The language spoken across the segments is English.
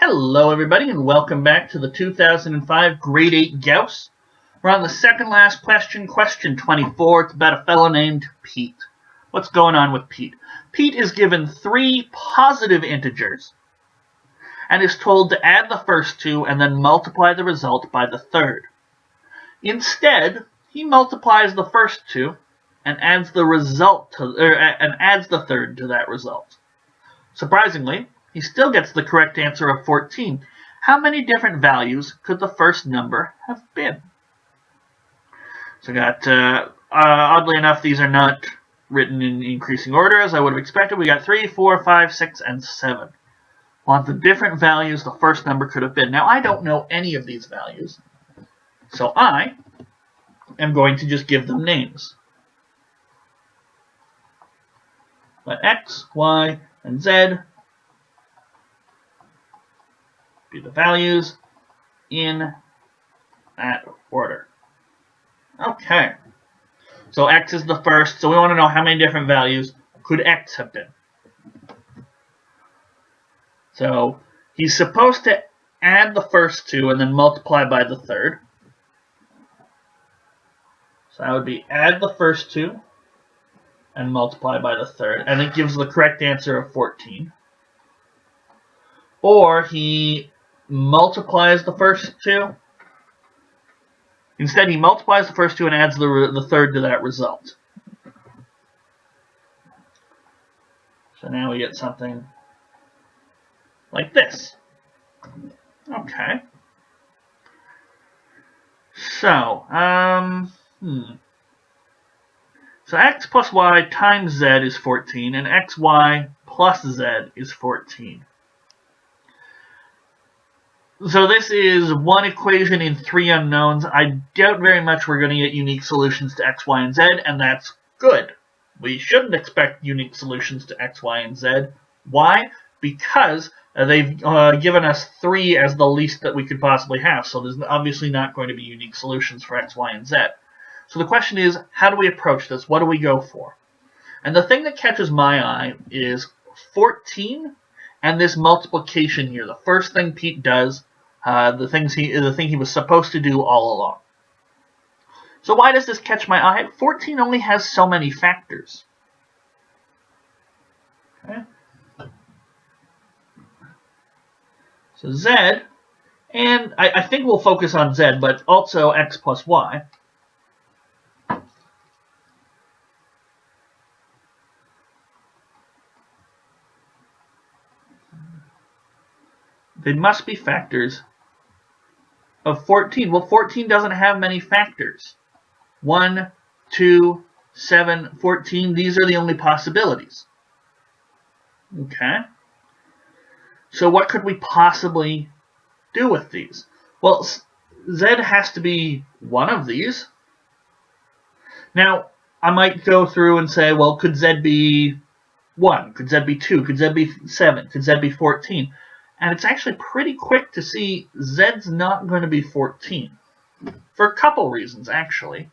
Hello everybody and welcome back to the 2005 Grade 8 Gauss. We're on the second last question, question 24. It's about a fellow named Pete. What's going on with Pete? Pete is given 3 positive integers and is told to add the first 2 and then multiply the result by the third. Instead, he multiplies the first 2 and adds the third to that result. Surprisingly, he still gets the correct answer of 14. How many different values could the first number have been? So we got, oddly enough, these are not written in increasing order as I would have expected. We got 3, 4, 5, 6, and 7. Want the different values the first number could have been. Now, I don't know any of these values, so I am going to just give them names. Let X, Y, and Z be the values in that order. Okay. So X is the first, so we want to know how many different values could X have been. So he's supposed to add the first 2 and then multiply by the third. So that would be add the first 2 and multiply by the third, and it gives the correct answer of 14. Or he multiplies the first 2. Instead, he multiplies the first 2 and adds the third to that result. So now we get something like this. Okay. So, So x plus y times z is 14, and xy plus z is 14. So this is one equation in 3 unknowns. I doubt very much we're going to get unique solutions to x, y, and z, and that's good. We shouldn't expect unique solutions to x, y, and z. Why? Because they've given us 3 as the least that we could possibly have, so there's obviously not going to be unique solutions for x, y, and z. So the question is, how do we approach this? What do we go for? And the thing that catches my eye is 14 and this multiplication here. The first thing Pete does, the thing he was supposed to do all along. So why does this catch my eye? 14 only has so many factors. Okay. So z, and I think we'll focus on z, but also x plus y. They must be factors of 14. Well, 14 doesn't have many factors. 1, 2, 7, 14. These are the only possibilities. Okay. So what could we possibly do with these? Well, z has to be one of these. Now, I might go through and say, well, could z be 1? Could z be 2? Could z be 7? Could z be 14? And it's actually pretty quick to see z's not going to be 14. For a couple reasons, actually.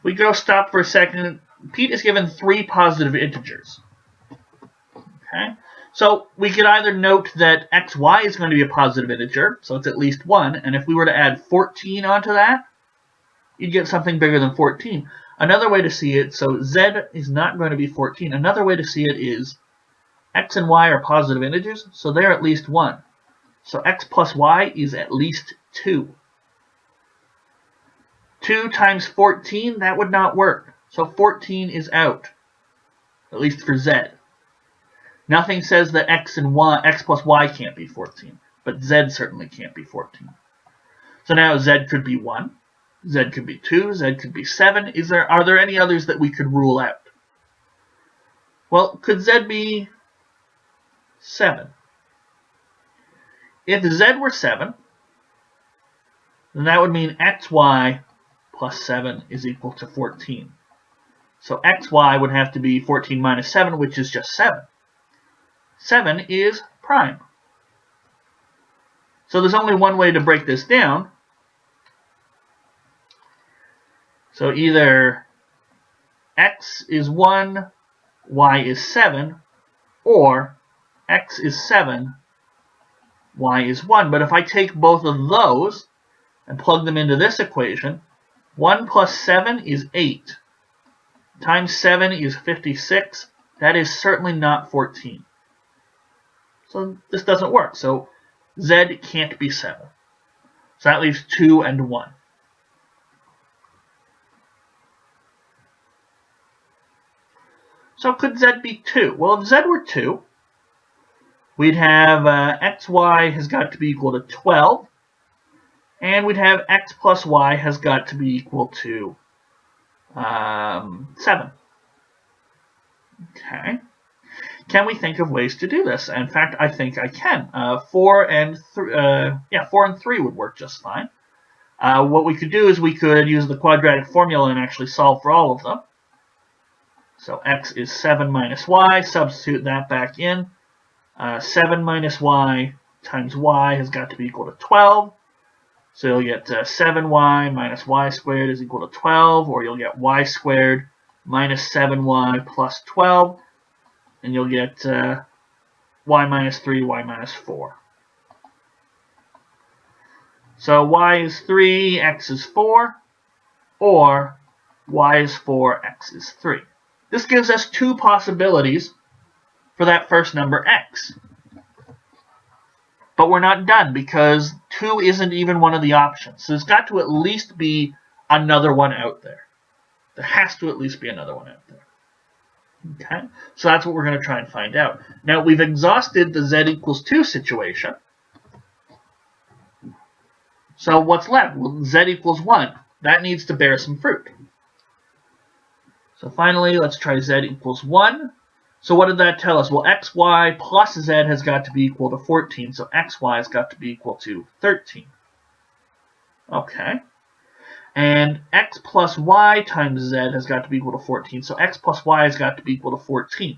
We go stop for a second. Pete is given 3 positive integers. Okay? So we could either note that xy is going to be a positive integer, so it's at least 1, and if we were to add 14 onto that, you'd get something bigger than 14. Another way to see it, so z is not going to be 14. Another way to see it is x and y are positive integers, so they're at least 1. So x plus y is at least 2. 2 times 14, that would not work. So 14 is out, at least for z. Nothing says that x plus y can't be 14, but z certainly can't be 14. So now z could be 1, z could be 2, z could be 7. Are there any others that we could rule out? Well, could z be 7? If z were 7, then that would mean xy plus 7 is equal to 14. So xy would have to be 14 minus 7, which is just 7. 7 is prime. So there's only one way to break this down. So either x is 1, y is 7, or x is 7, y is 1. But if I take both of those and plug them into this equation, 1 plus 7 is 8. Times 7 is 56. That is certainly not 14. So this doesn't work. So z can't be 7. So that leaves 2 and 1. So could z be 2? Well, if z were 2, we'd have xy has got to be equal to 12. And we'd have x plus y has got to be equal to 7. Okay. Can we think of ways to do this? In fact, I think I can. 4 and 3 would work just fine. What we could do is we could use the quadratic formula and actually solve for all of them. So x is 7 minus y. Substitute that back in. 7 minus y times y has got to be equal to 12. So you'll get 7y minus y squared is equal to 12, or you'll get y squared minus 7y plus 12, and you'll get y minus 3, y minus 4. So y is 3, x is 4, or y is 4, x is 3. This gives us two possibilities for that first number, x. But we're not done, because 2 isn't even one of the options. So there's got to at least be another one out there. There has to at least be another one out there. Okay? So that's what we're going to try and find out. Now, we've exhausted the z equals 2 situation. So what's left? Well, z equals 1. That needs to bear some fruit. So finally, let's try z equals 1. So what did that tell us? Well, xy plus z has got to be equal to 14, so xy has got to be equal to 13. Okay. And x plus y times z has got to be equal to 14, so x plus y has got to be equal to 14.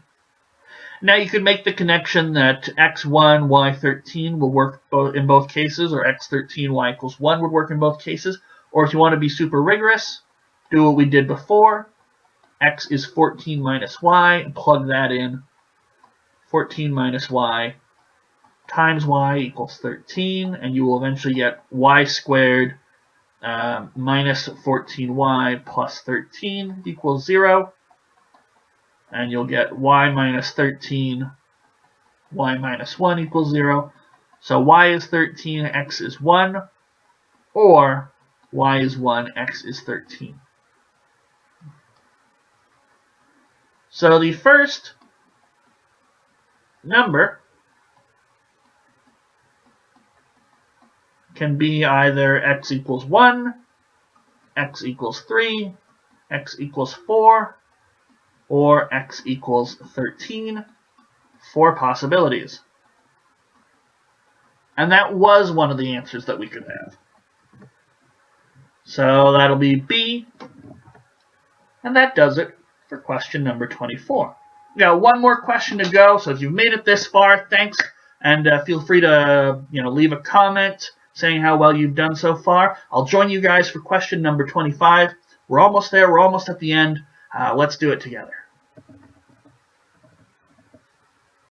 Now you could make the connection that x1, y13 will work in both cases, or x13, y equals 1 would work in both cases. Or if you want to be super rigorous, do what we did before. X is 14 minus y, and plug that in. 14 minus y times y equals 13, and you will eventually get y squared minus 14y plus 13 equals 0. And you'll get y minus 13, y minus 1 equals 0. So y is 13, x is 1, or y is 1, x is 13. So the first number can be either x equals 1, x equals 3, x equals 4, or x equals 13. 4 possibilities. And that was one of the answers that we could have. So that'll be B. And that does it for question number 24. Now, one more question to go. So if you've made it this far, thanks. And feel free to leave a comment saying how well you've done so far. I'll join you guys for question number 25. We're almost there. We're almost at the end. Let's do it together.